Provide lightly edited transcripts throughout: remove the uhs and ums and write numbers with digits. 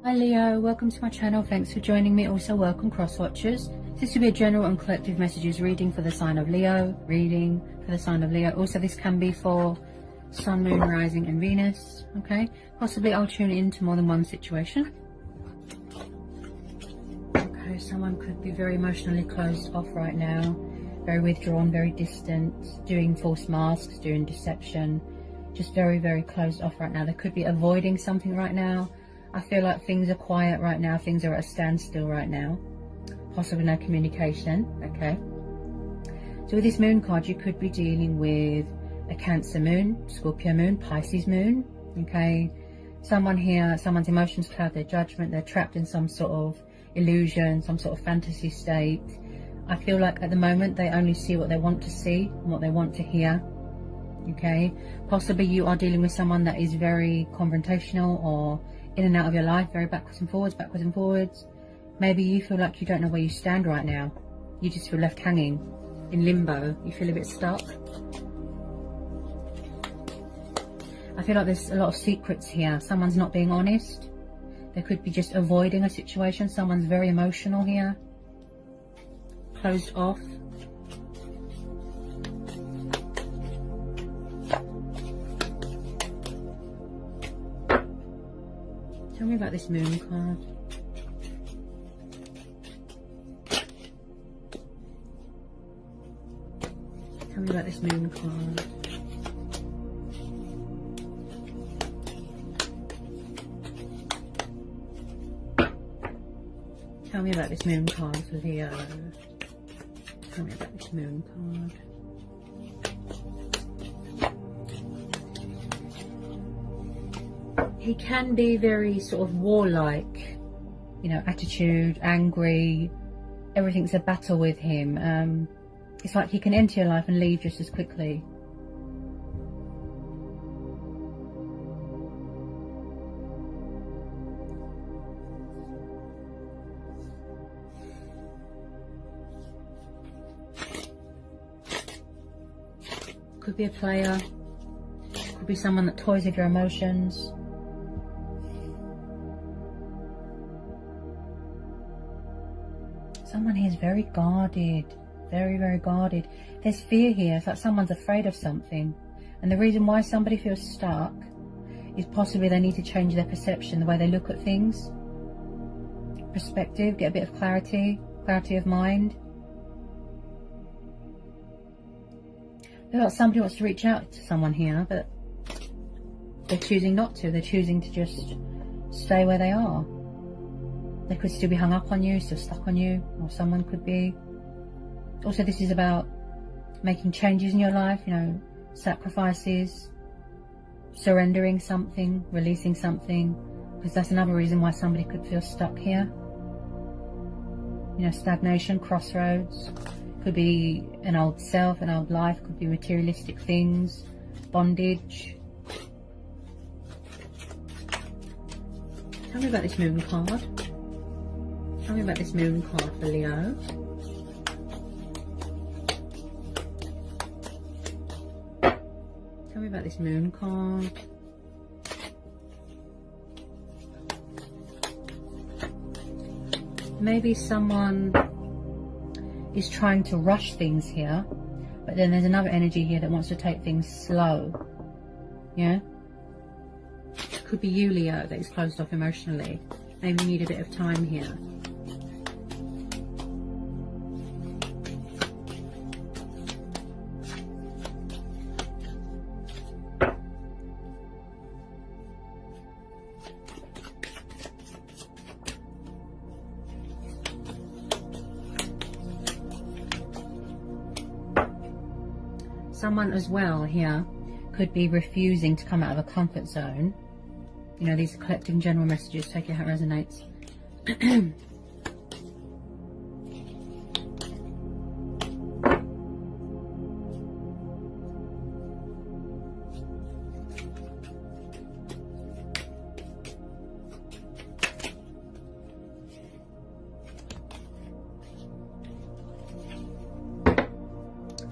Hi Leo, welcome to my channel. Thanks for joining me. Also welcome cross watchers. This will be a general and collective messages reading for the sign of Leo. Also this can be for Sun, Moon, Rising and Venus. Okay, possibly I'll tune into more than one situation. Okay, someone could be very emotionally closed off right now, very withdrawn, very distant, doing false masks, doing deception, just very, very closed off right now. They could be avoiding something right now. I feel like things are quiet right now. Things are at a standstill right now. Possibly no communication. Okay. So with this moon card, you could be dealing with a Cancer moon, Scorpio moon, Pisces moon. Okay. Someone here, someone's emotions cloud their judgment. They're trapped in some sort of illusion, some sort of fantasy state. I feel like at the moment they only see what they want to see and what they want to hear. Okay. Possibly you are dealing with someone that is very confrontational or in and out of your life, very backwards and forwards. Maybe you feel like you don't know where you stand right now. You just feel left hanging in limbo. You feel a bit stuck. I feel like there's a lot of secrets here. Someone's not being honest. They could be just avoiding a situation. Someone's very emotional here. Closed off. Tell me about this moon card. Tell me about this moon card. Tell me about this moon card for Leo. Tell me about this moon card. He can be very sort of warlike, you know, attitude, angry, everything's a battle with him. It's like he can enter your life and leave just as quickly. Could be a player, could be someone that toys with your emotions. Someone here is very guarded, very, very guarded. There's fear here. It's like someone's afraid of something. And the reason why somebody feels stuck is possibly they need to change their perception, the way they look at things. Perspective, get a bit of clarity of mind. Feel like somebody wants to reach out to someone here, but they're choosing not to. They're choosing to just stay where they are. They could still be hung up on you, still stuck on you, or someone could be. Also, this is about making changes in your life, you know, sacrifices, surrendering something, releasing something, because that's another reason why somebody could feel stuck here. You know, stagnation, crossroads, could be an old self, an old life, could be materialistic things, bondage. Tell me about this moon card. Tell me about this moon card for Leo. Tell me about this moon card. Maybe someone is trying to rush things here, but then there's another energy here that wants to take things slow. Yeah? Could be you, Leo, that is closed off emotionally. Maybe you need a bit of time here. Someone as well here could be refusing to come out of a comfort zone. You know, these are collective and general messages. Take it how it resonates.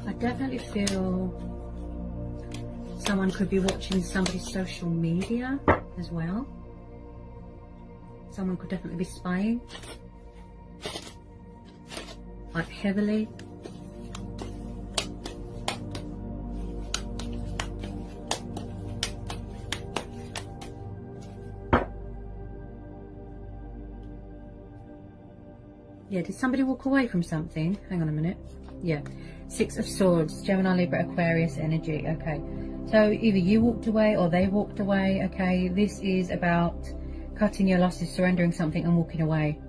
I definitely feel someone could be watching somebody's social media as well. Someone could definitely be spying, like heavily. Yeah, did somebody walk away from something? Hang on a minute. Yeah, Six of Swords, Gemini, Libra, Aquarius energy. Okay, so either you walked away or they walked away. Okay, this is about cutting your losses, surrendering something and walking away.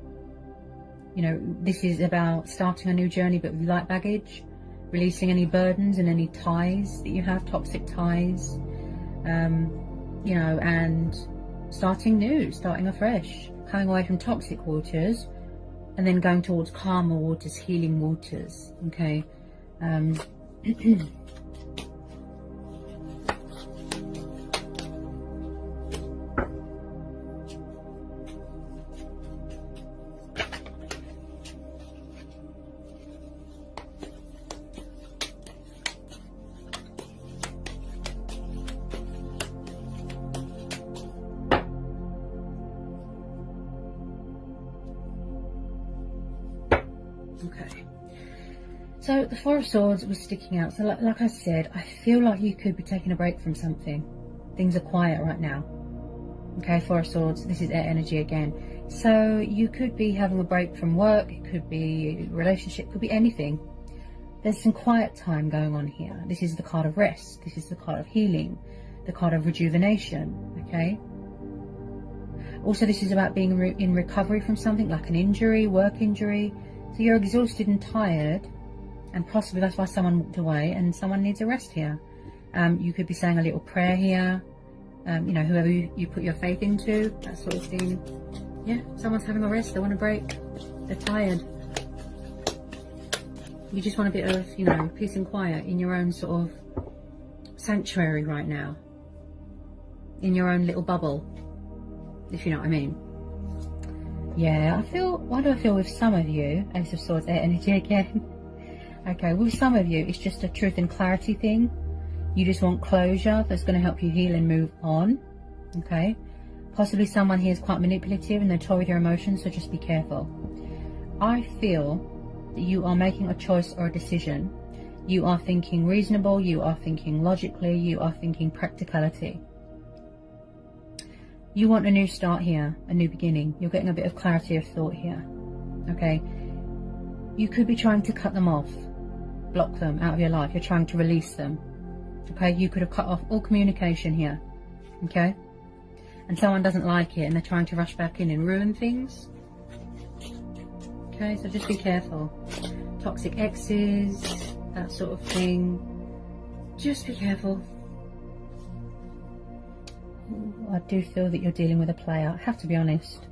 You know, this is about starting a new journey but with light baggage, releasing any burdens and any ties that you have, toxic ties, you know, and starting new, starting afresh, coming away from toxic waters and then going towards calmer waters, healing waters. Okay. Okay, so the Four of Swords was sticking out. So like I said, I feel like you could be taking a break from something. Things are quiet right now. Okay, Four of Swords, this is air energy again. So you could be having a break from work, it could be a relationship, it could be anything. There's some quiet time going on here. This is the card of rest, this is the card of healing, the card of rejuvenation, okay? Also, this is about being in recovery from something like an injury, work injury. So you're exhausted and tired, and possibly that's why someone walked away and someone needs a rest here. You could be saying a little prayer here, you know, whoever you put your faith into, that sort of thing. Yeah, someone's having a rest, they want a break, they're tired. You just want a bit of, you know, peace and quiet in your own sort of sanctuary right now. In your own little bubble, if you know what I mean. Yeah, why do I feel with some of you, Ace of Swords, air energy again. Okay, with some of you, it's just a truth and clarity thing. You just want closure that's going to help you heal and move on. Okay, possibly someone here is quite manipulative and they toy with your emotions, so just be careful. I feel that you are making a choice or a decision. You are thinking reasonable, you are thinking logically, you are thinking practicality. You want a new start here, a new beginning. You're getting a bit of clarity of thought here. Okay, you could be trying to cut them off, block them out of your life. You're trying to release them. Okay, you could have cut off all communication here. Okay, and someone doesn't like it and they're trying to rush back in and ruin things. Okay, so just be careful. Toxic exes, that sort of thing. Just be careful. I do feel that you're dealing with a player. I have to be honest.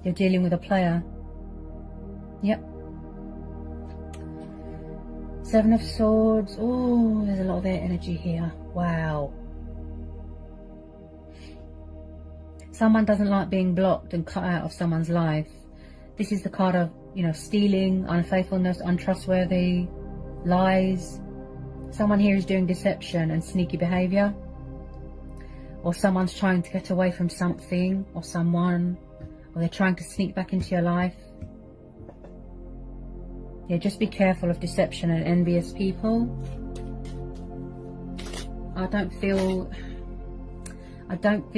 You're dealing with a player. Yep. Seven of Swords. Oh, there's a lot of air energy here. Wow. Someone doesn't like being blocked and cut out of someone's life. This is the card of, you know, stealing, unfaithfulness, untrustworthy, lies. Someone here is doing deception and sneaky behavior. Or someone's trying to get away from something or someone, or they're trying to sneak back into your life. Yeah, just be careful of deception and envious people. I don't feel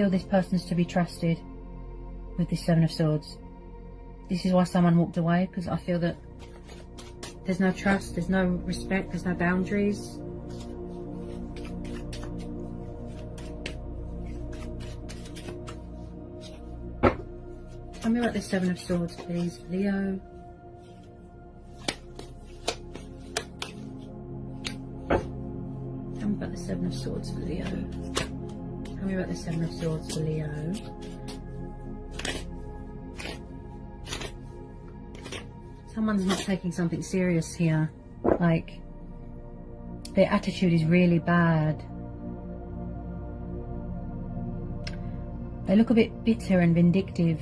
this person's to be trusted with this Seven of Swords. This is why someone walked away, because I feel that there's no trust, there's no respect, there's no boundaries. Tell me about this Seven of Swords, please, Leo. Tell me about the Seven of Swords for Leo. Tell me about the Seven of Swords for Leo. Someone's not taking something serious here. Like, their attitude is really bad. They look a bit bitter and vindictive.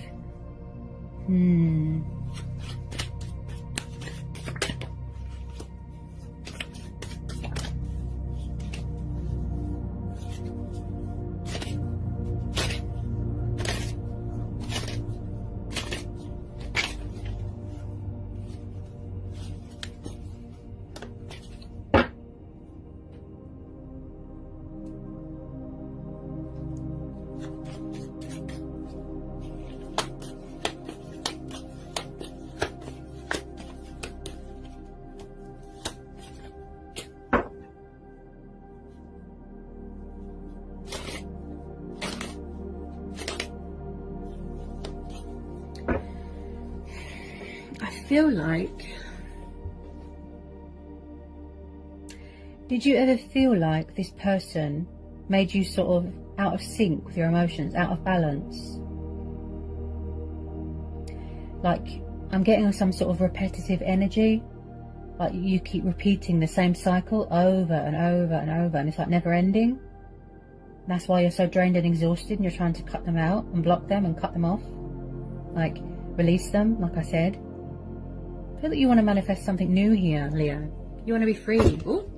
I feel like, did you ever feel like this person made you sort of out of sync with your emotions, out of balance? Like, I'm getting some sort of repetitive energy, like you keep repeating the same cycle over and over and over, and it's like never ending. That's why you're so drained and exhausted, and you're trying to cut them out and block them and cut them off, like release them, like I said. I feel that you want to manifest something new here, Leo. You want to be free. Ooh.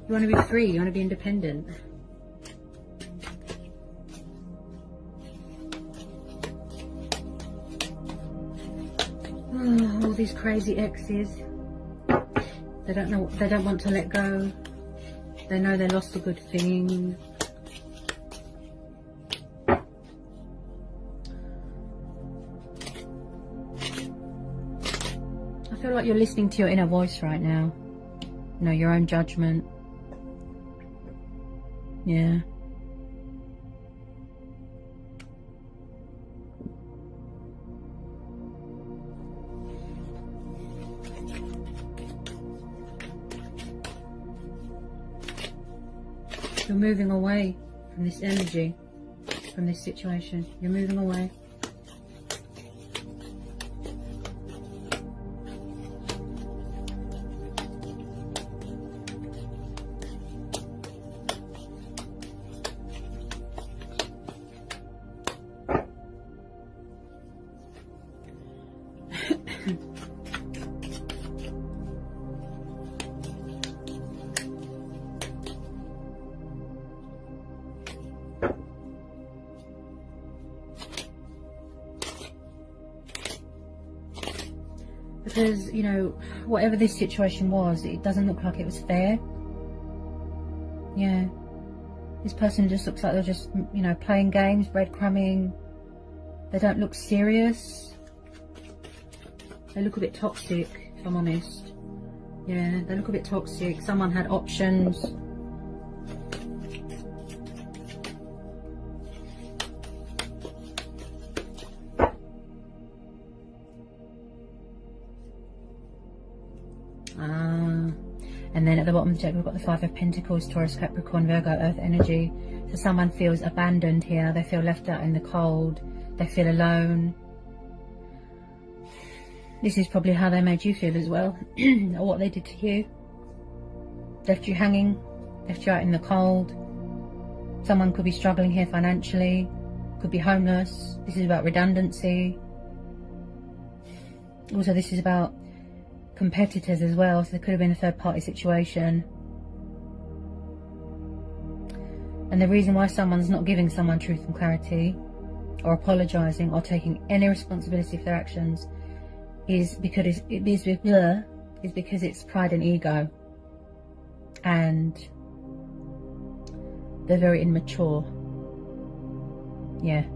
You want to be free, you want to be independent. Oh, all these crazy exes. They don't know, they don't want to let go. They know they lost a good thing. I feel like you're listening to your inner voice right now. You know, your own judgment. Yeah. You're moving away from this energy, from this situation. You're moving away. Because, you know, whatever this situation was, it doesn't look like it was fair. Yeah. This person just looks like they're just, you know, playing games, breadcrumbing. They don't look serious. They look a bit toxic, if I'm honest. Yeah, they look a bit toxic. Someone had options. And then at the bottom of the deck, we've got the Five of Pentacles, Taurus, Capricorn, Virgo, Earth energy. So someone feels abandoned here. They feel left out in the cold. They feel alone. This is probably how they made you feel as well, or what they did to you. Left you hanging, left you out in the cold. Someone could be struggling here financially, could be homeless. This is about redundancy. Also, this is about competitors as well, so there could have been a third party situation. And the reason why someone's not giving someone truth and clarity, or apologising, or taking any responsibility for their actions, is because it's pride and ego, and they're very immature. Yeah.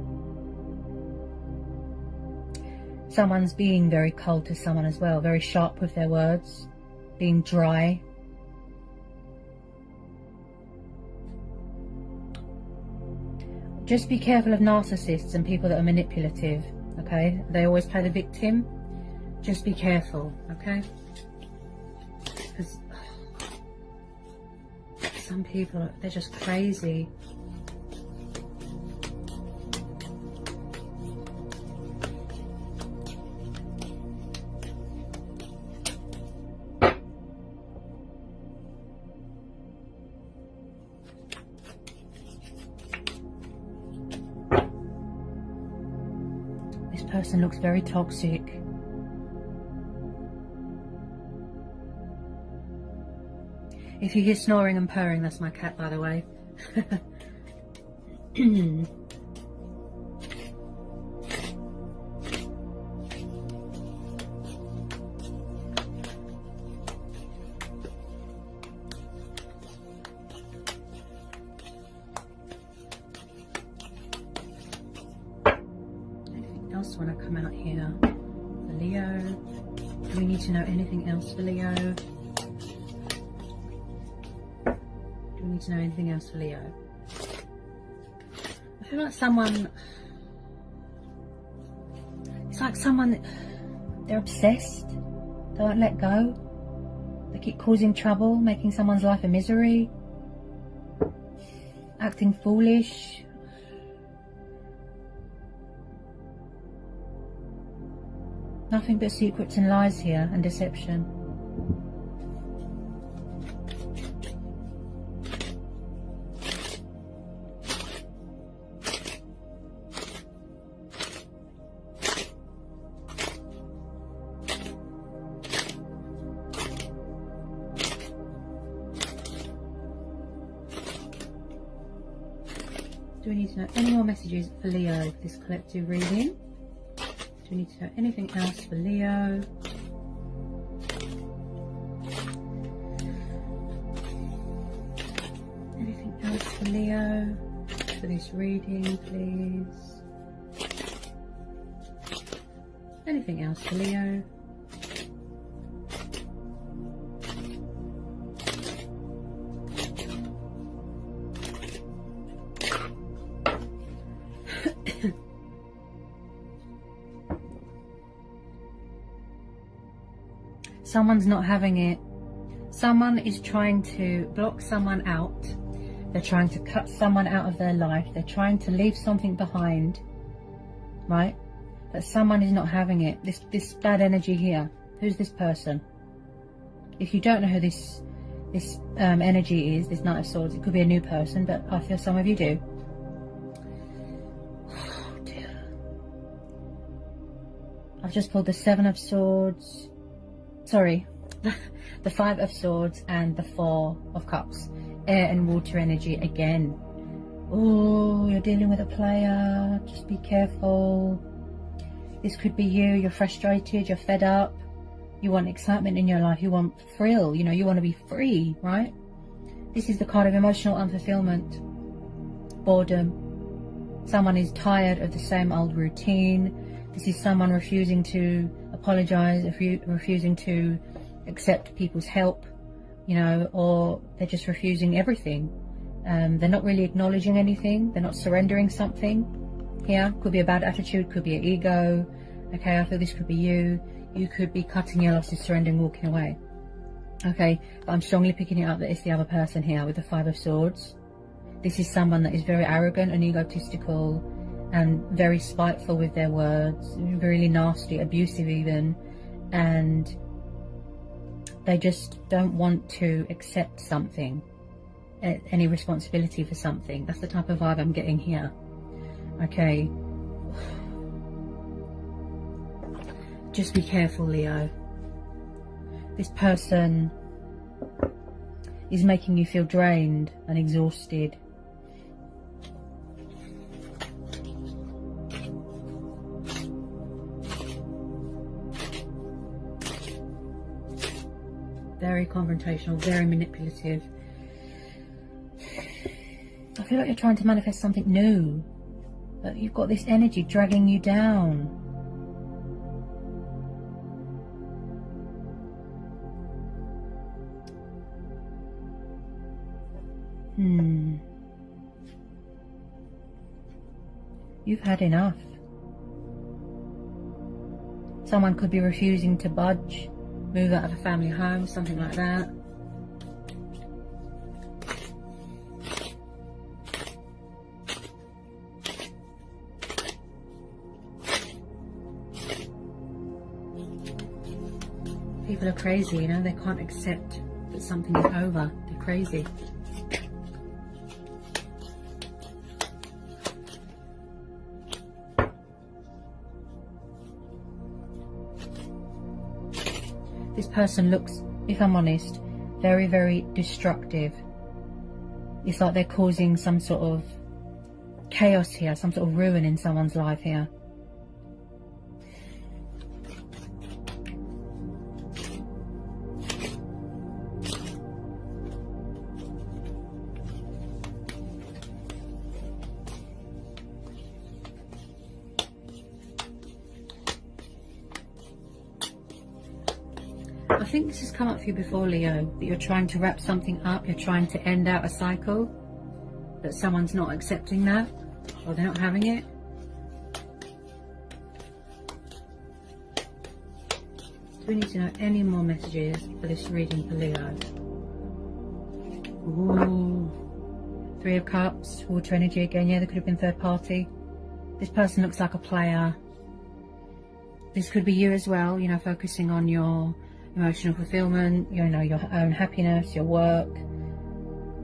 Someone's being very cold to someone as well, very sharp with their words, being dry. Just be careful of narcissists and people that are manipulative, okay? They always play the victim. Just be careful, okay? Because some people, they're just crazy. This person looks very toxic. If you hear snoring and purring, that's my cat, by the way. Anything else when I come out here? For Leo. Do we need to know anything else for Leo? Need to know anything else for Leo? I feel like someone, it's like someone, They're obsessed. They won't let go. They keep causing trouble, making someone's life a misery, acting foolish. Nothing but secrets and lies here, and deception. Do we need to know any more messages for Leo for this collective reading? Do we need to know anything else for Leo? Anything else for Leo for this reading, please? Anything else for Leo? Someone's not having it. Someone is trying to block someone out. They're trying to cut someone out of their life. They're trying to leave something behind, right? But someone is not having it. This bad energy here. Who's this person? If you don't know who this energy is, this Knight of Swords, it could be a new person, but I feel some of you do. Oh dear. I've just pulled the Seven of Swords. Sorry, the Five of Swords and the Four of Cups. Air and water energy again. Oh, you're dealing with a player. Just be careful. This could be you. You're frustrated. You're fed up. You want excitement in your life. You want thrill. You know, you want to be free, right? This is the card of emotional unfulfillment. Boredom. Someone is tired of the same old routine. This is someone refusing to apologize, refusing to accept people's help, you know, or they're just refusing everything. They're not really acknowledging anything. They're not surrendering something here. Could be a bad attitude, could be an ego. Okay, I feel this could be you. You could be cutting your losses, surrendering, walking away. Okay, but I'm strongly picking it up that it's the other person here with the Five of Swords. This is someone that is very arrogant and egotistical and very spiteful with their words, really nasty, abusive even, and they just don't want to accept something, any responsibility for something. That's the type of vibe I'm getting here. Okay. Just be careful, Leo. This person is making you feel drained and exhausted. Very confrontational, very manipulative. I feel like you're trying to manifest something new, but you've got this energy dragging you down. You've had enough. Someone could be refusing to budge, move out of a family home, something like that. People are crazy, you know, they can't accept that something is over. They're crazy. This person looks, if I'm honest, very, very destructive. It's like they're causing some sort of chaos here, some sort of ruin in someone's life here. I think this has come up for you before, Leo, that you're trying to wrap something up, you're trying to end out a cycle, that someone's not accepting that, or they're not having it. we need to know any more messages for this reading for Leo? Ooh. 3 of Cups, water energy again. Yeah, there could have been third party. This person looks like a player. This could be you as well, you know, focusing on your emotional fulfillment, you know, your own happiness, your work,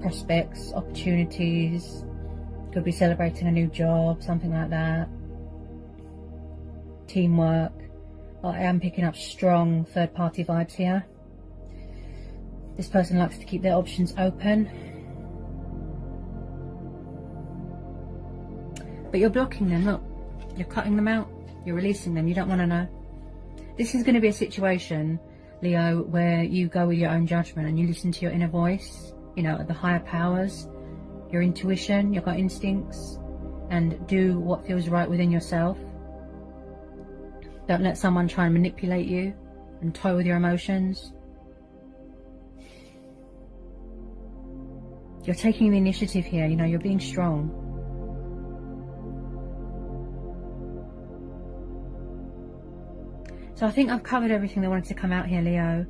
prospects, opportunities. Could be celebrating a new job, something like that. Teamwork. I am picking up strong third party vibes here. This person likes to keep their options open. But you're blocking them, look. You're cutting them out. You're releasing them. You don't want to know. This is going to be a situation, Leo, where you go with your own judgment and you listen to your inner voice, you know, the higher powers, your intuition, your gut instincts, and do what feels right within yourself. Don't let someone try and manipulate you and toy with your emotions. You're taking the initiative here, you know, you're being strong. So I think I've covered everything that wanted to come out here, Leo.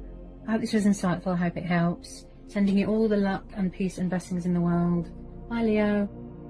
I hope this was insightful. I hope it helps. Sending you all the luck and peace and blessings in the world. Bye, Leo.